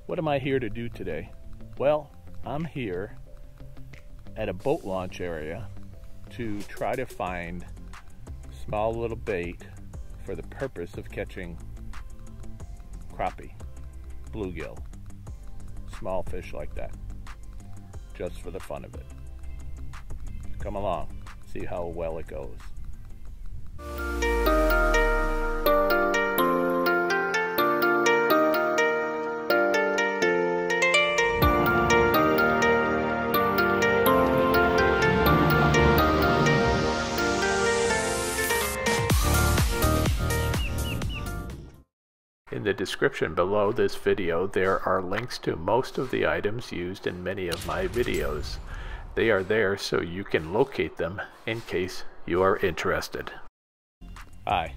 What am I here to do today? Well, I'm here at a boat launch area to try to find small little bait for the purpose of catching crappie, bluegill, small fish like that, just for the fun of it. Come along, see how well it goes. In the description below this video, there are links to most of the items used in many of my videos. They are there so you can locate them in case you are interested. Hi,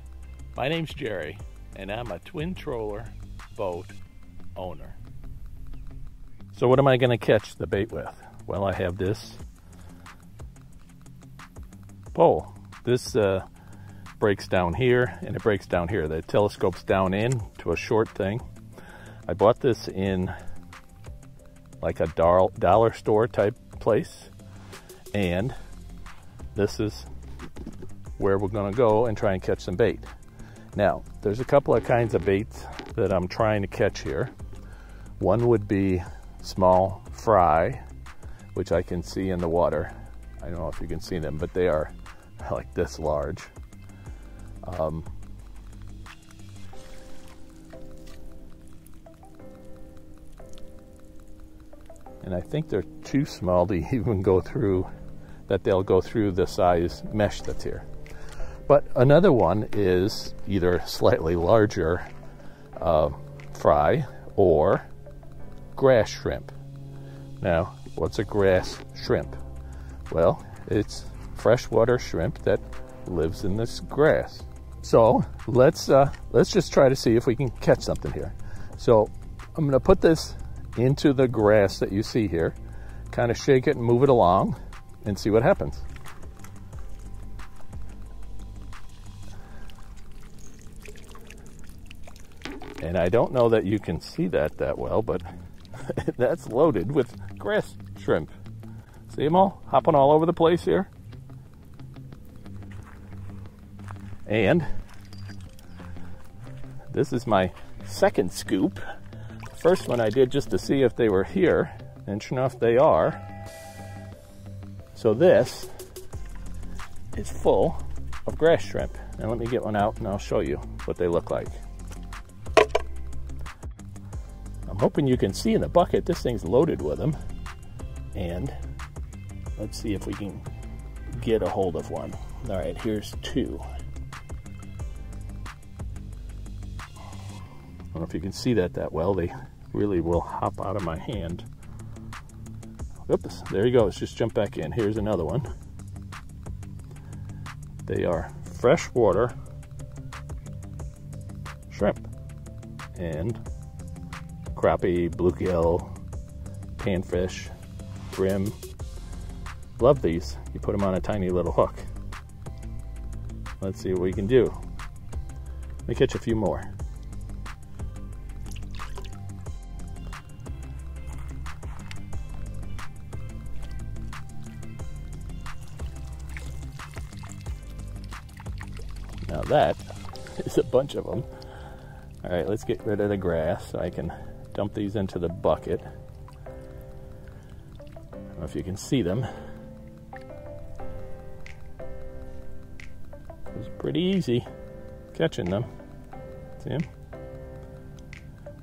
my name's Gerry, and I'm a twin troller boat owner. So what am I going to catch the bait with? Well, I have this pole. This breaks down here and it breaks down here. The telescope's down in to a short thing. I bought this in like a dollar store type place, and this is where we're going to go and try and catch some bait. Now, there's a couple of kinds of baits that I'm trying to catch here. One would be small fry, which I can see in the water. I don't know if you can see them, but they are like this large. And I think they're too small to even go through, that they'll go through the size mesh that's here. But another one is either slightly larger fry or grass shrimp. Now, what's a grass shrimp? Well, it's freshwater shrimp that lives in this grass. So let's just try to see if we can catch something here. So I'm going to put this into the grass that you see here, kind of shake it and move it along and see what happens. And I don't know that you can see that well, but that's loaded with grass shrimp. See them all hopping all over the place here? And this is my second scoop. The first one I did just to see if they were here, and sure enough they are. So this is full of grass shrimp. Now let me get one out and I'll show you what they look like. I'm hoping you can see in the bucket, this thing's loaded with them. And let's see if we can get a hold of one. All right, here's two. I don't know if you can see that well. They really will hop out of my hand. Oops, there he goes. Just jump back in. Here's another one. They are freshwater shrimp and crappie, bluegill, panfish, brim. Love these. You put them on a tiny little hook. Let's see what we can do. Let me catch a few more. Now that is a bunch of them. All right, let's get rid of the grass so I can dump these into the bucket. I don't know if you can see them. It was pretty easy catching them. See them?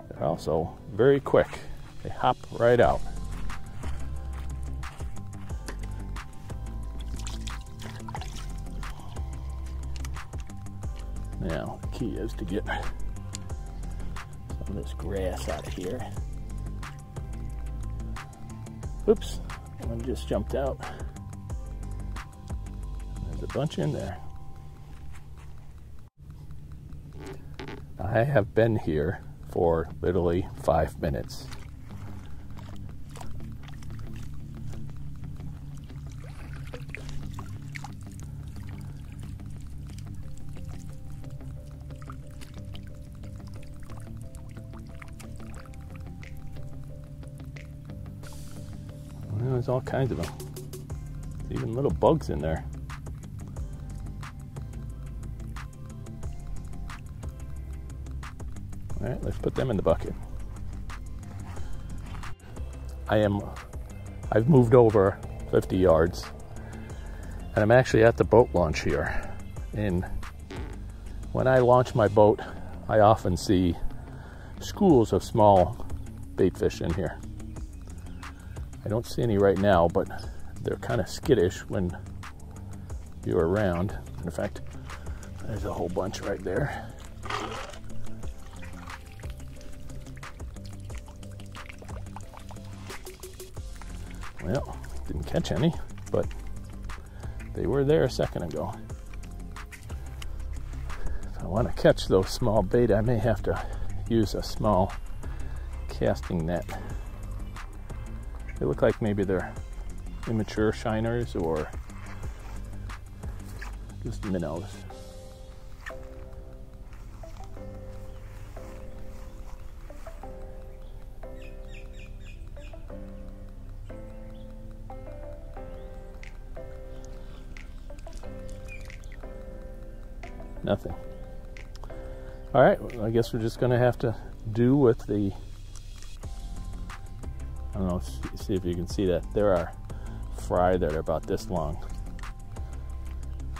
They're also very quick. They hop right out. Now, the key is to get some of this grass out of here. Oops, one just jumped out. There's a bunch in there. I have been here for literally 5 minutes. There's all kinds of them. Even little bugs in there. All right, let's put them in the bucket. I've moved over 50 yards, and I'm actually at the boat launch here. And when I launch my boat, I often see schools of small bait fish in here. I don't see any right now, but they're kind of skittish when you're around. In fact, there's a whole bunch right there. Well, didn't catch any, but they were there a second ago. If I want to catch those small bait, I may have to use a small casting net. They look like maybe they're immature shiners or just minnows. Nothing. All right, well, I guess we're just going to have to do with the, I don't know, see if you can see that. There are fry that are about this long.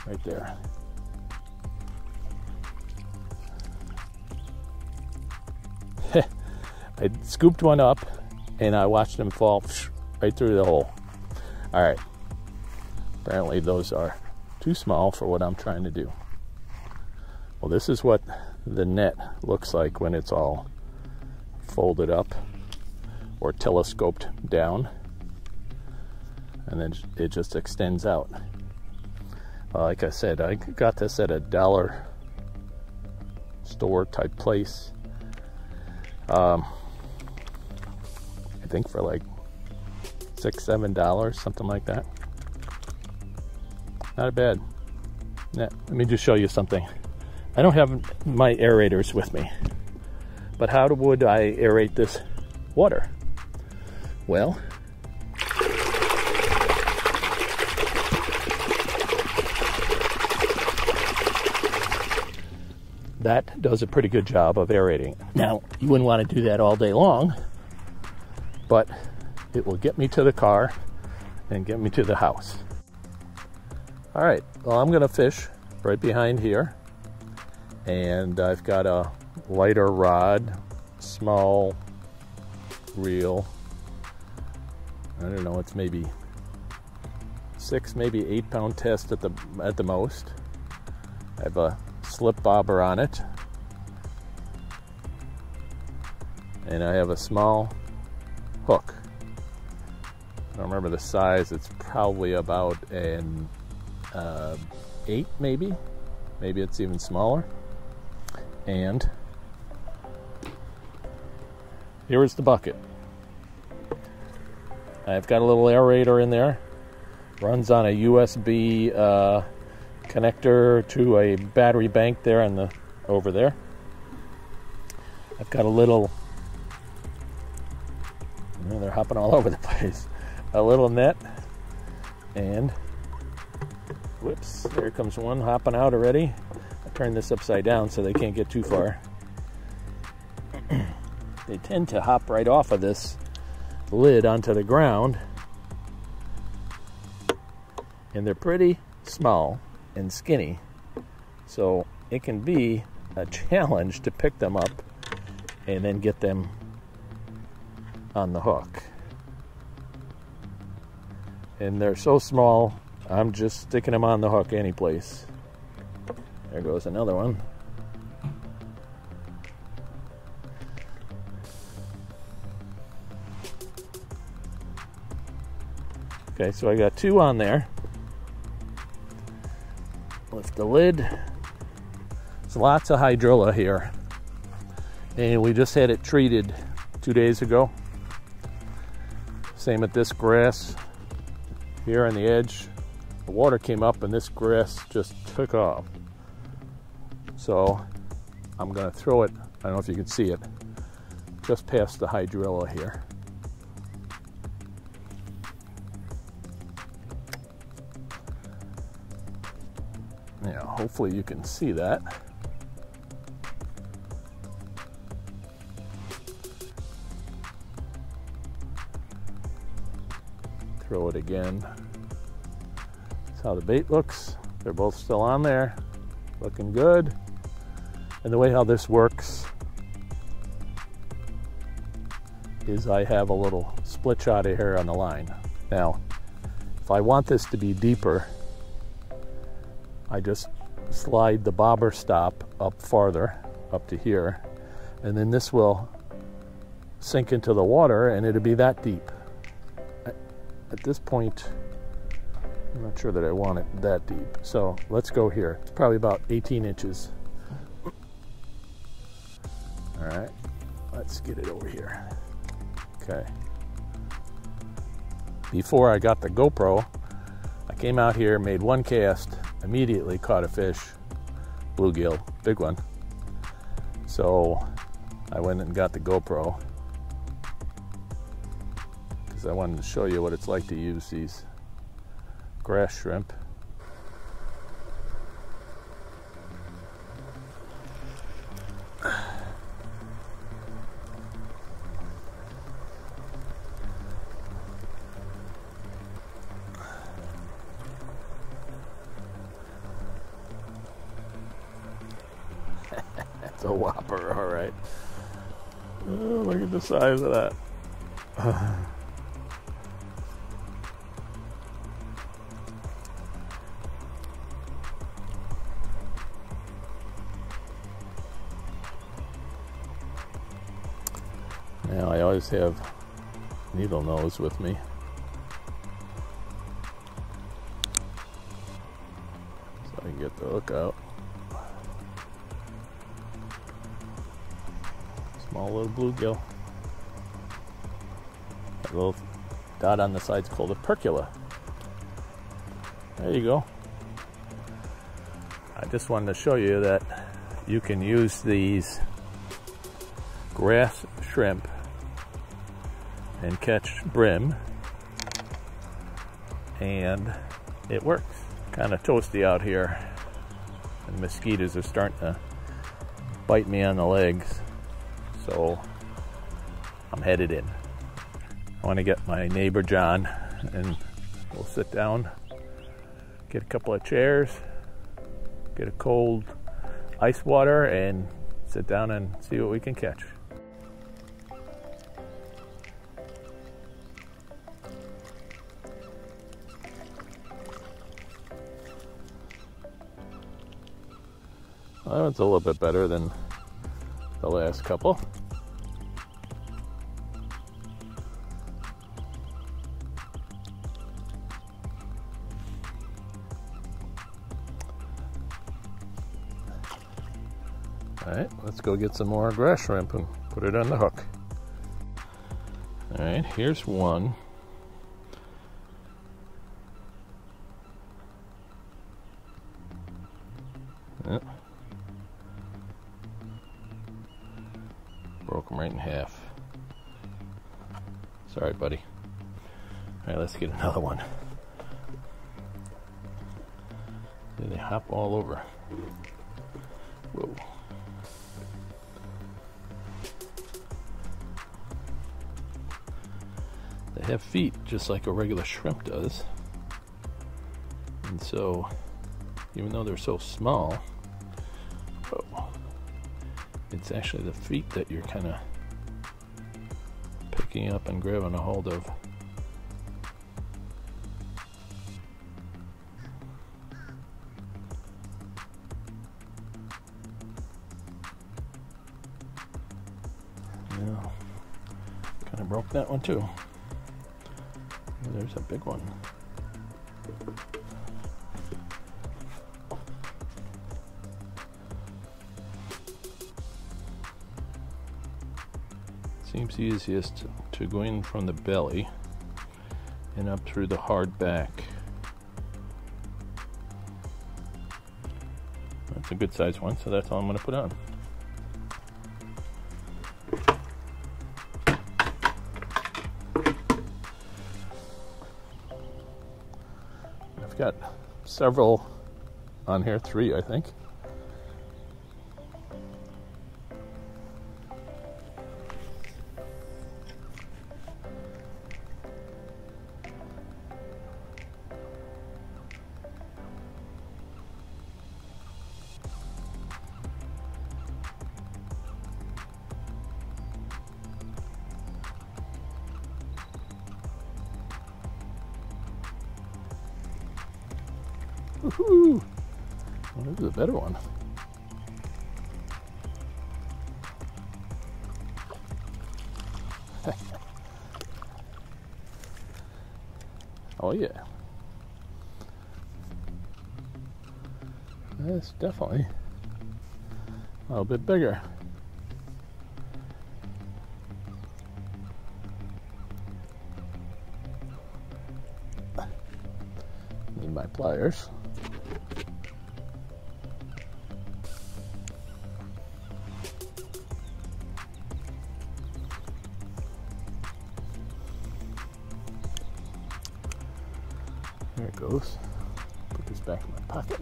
Right there. I scooped one up and I watched them fall right through the hole. All right. Apparently those are too small for what I'm trying to do. Well, this is what the net looks like when it's all folded up or telescoped down, and then it just extends out. Like I said, I got this at a dollar store type place. I think for like $6-7, something like that. Not a bad net. Let me just show you something. I don't have my aerators with me, but how would I aerate this water? Well, that does a pretty good job of aerating. Now, you wouldn't want to do that all day long, but it will get me to the car and get me to the house. All right, well, I'm gonna fish right behind here. And I've got a lighter rod, small reel. I don't know, it's maybe 6, maybe 8 pound test at the most. I have a slip bobber on it. And I have a small hook. I don't remember the size, it's probably about an 8 maybe. Maybe it's even smaller. And here is the bucket. I've got a little aerator in there. Runs on a USB connector to a battery bank there on over there. I've got a little, they're hopping all over the place. A little net, and whoops, there comes one hopping out already. Turn this upside down so they can't get too far. They tend to hop right off of this lid onto the ground, and they're pretty small and skinny, so it can be a challenge to pick them up and then get them on the hook. And they're so small, I'm just sticking them on the hook any place. There goes another one. Okay, so I got 2 on there. Lift the lid. There's lots of hydrilla here. And we just had it treated 2 days ago. Same at this grass here on the edge. The water came up and this grass just took off. So I'm going to throw it, I don't know if you can see it, just past the hydrilla here. Hopefully you can see that. Throw it again. That's how the bait looks. They're both still on there, looking good. And the way how this works is I have a little split shot of hair on the line. Now, if I want this to be deeper, I just slide the bobber stop up farther, up to here, and then this will sink into the water and it'll be that deep. At this point, I'm not sure that I want it that deep. So let's go here. It's probably about 18 inches. All right, let's get it over here. Okay. Before I got the GoPro, I came out here, made one cast, immediately caught a fish, bluegill, big one. So I went and got the GoPro because I wanted to show you what it's like to use these grass shrimp. That's a whopper, all right. Oh, look at the size of that. Now I always have needle nose with me. So I can get the hook out. Small little bluegill. That little dot on the side's called a percula. There you go. I just wanted to show you that you can use these grass shrimp and catch brim, and it works. Kind of toasty out here, and mosquitoes are starting to bite me on the legs, so I'm headed in. I want to get my neighbor John and we'll sit down, get a couple of chairs, get a cold ice water, and sit down and see what we can catch. Well, that one's a little bit better than the last couple. All right, let's go get some more grass shrimp and put it on the hook. All right, here's one. Yep. Broke him right in half. Sorry, buddy. All right, let's get another one. They hop all over. Whoa. They have feet just like a regular shrimp does. And so, even though they're so small, it's actually the feet that you're kind of picking up and grabbing a hold of. Yeah, kind of broke that one too. There's a big one. Seems easiest to go in from the belly and up through the hard back. That's a good sized one, so that's all I'm going to put on. I've got several on here, 3 I think. Woohoo! Well, this is a better one. Oh yeah. That's definitely a little bit bigger. Need my pliers. There it goes. Put this back in my pocket.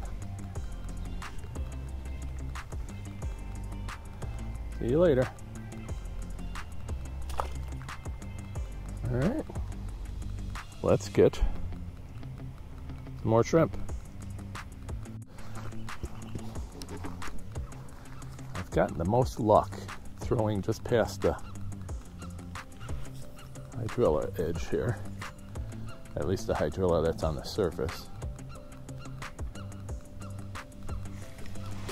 See you later. All right. Let's get some more shrimp. I've gotten the most luck throwing just past the hydrilla edge here. At least the hydrilla that's on the surface.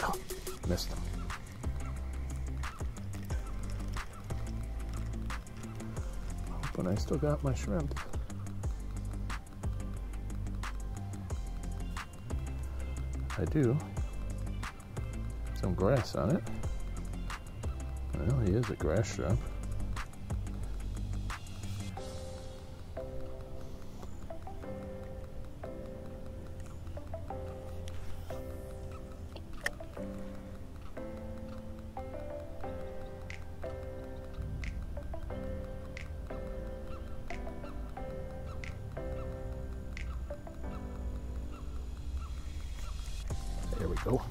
Oh, missed them. Hoping I still got my shrimp. I do. Some grass on it. Well, he is a grass shrimp. There we go.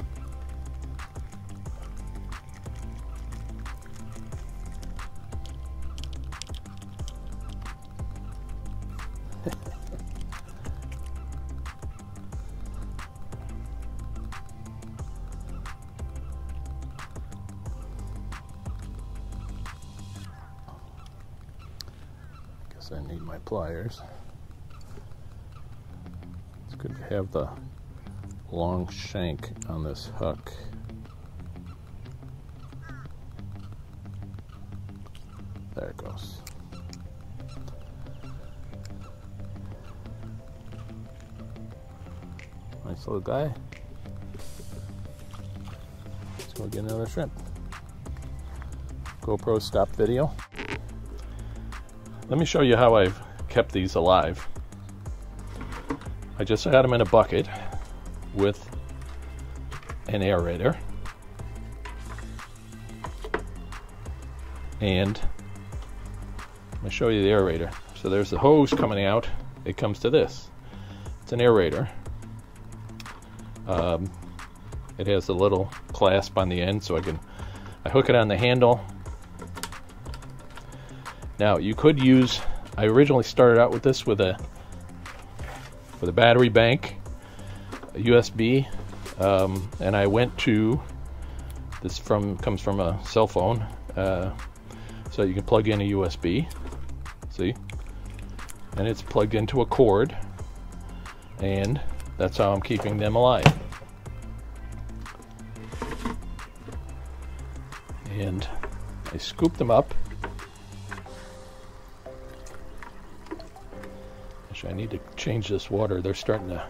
Guess I need my pliers. It's good to have the long shank on this hook. There it goes. Nice little guy. Let's go get another shrimp. GoPro stop video. Let me show you how I've kept these alive. I just had them in a bucket with an aerator, and I'm going to show you the aerator. So there's the hose coming out. It comes to this. It's an aerator. It has a little clasp on the end, so I hook it on the handle. Now you could use, I originally started out with this with a battery bank, a USB, and I went to, this comes from a cell phone, so you can plug in a USB, see, and it's plugged into a cord, and that's how I'm keeping them alive. And I scoop them up. Actually, I need to change this water. They're starting to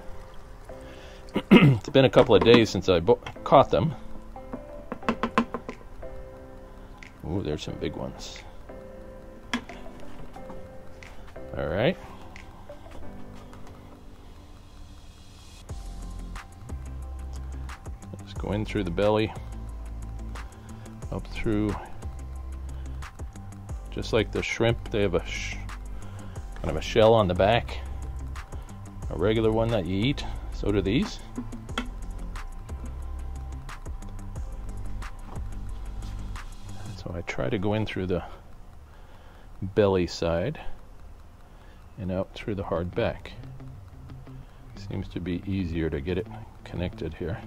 it's been a couple of days since I caught them. Ooh, there's some big ones. All right. Let's go in through the belly, up through, just like the shrimp, they have a kind of a shell on the back, a regular one that you eat. So do these. I try to go in through the belly side and out through the hard back. Seems to be easier to get it connected here.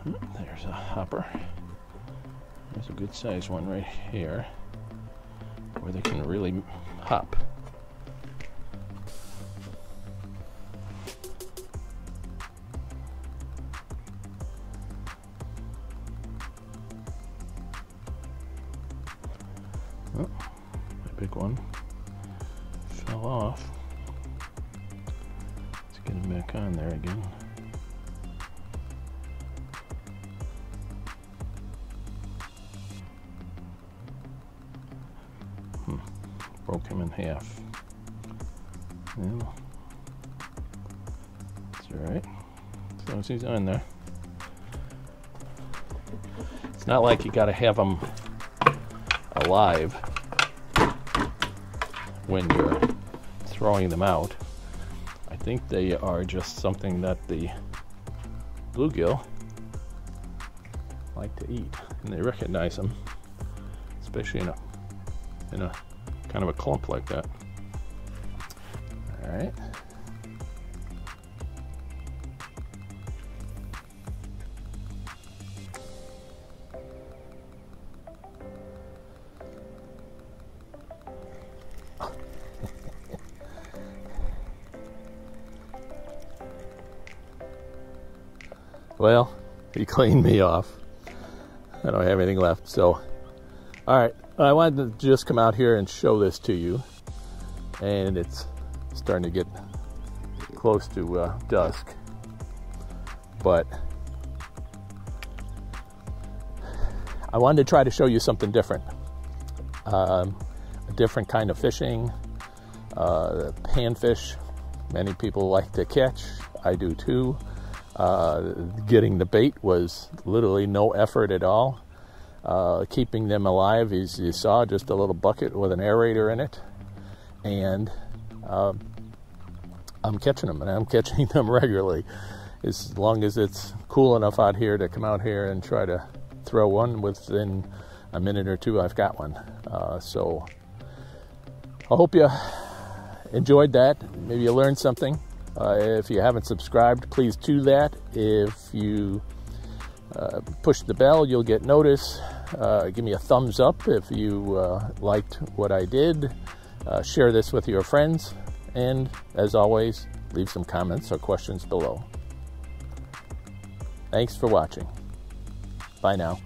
There's a hopper. There's a good sized one right here where they can really hop. Oh, a big one fell off. Let's get him back on there again. Broke him in half. Well, that's alright. As long as he's on there. It's not like you gotta have them alive when you're throwing them out. I think they are just something that the bluegill like to eat, and they recognize them, especially in a kind of a clump like that. All right. Well, he cleaned me off. I don't have anything left, so all right. I wanted to just come out here and show this to you, and it's starting to get close to dusk, but I wanted to try to show you something different, a different kind of fishing, panfish. Many people like to catch, I do too. Getting the bait was literally no effort at all. Keeping them alive, as you saw, just a little bucket with an aerator in it, and I'm catching them, and I'm catching them regularly. As long as it's cool enough out here to come out here and try to throw one, within a minute or two I've got one. So I hope you enjoyed that. Maybe you learned something. If you haven't subscribed, please do that. If you push the bell, you'll get notice. Give me a thumbs up if you liked what I did. Share this with your friends. And as always, leave some comments or questions below. Thanks for watching. Bye now.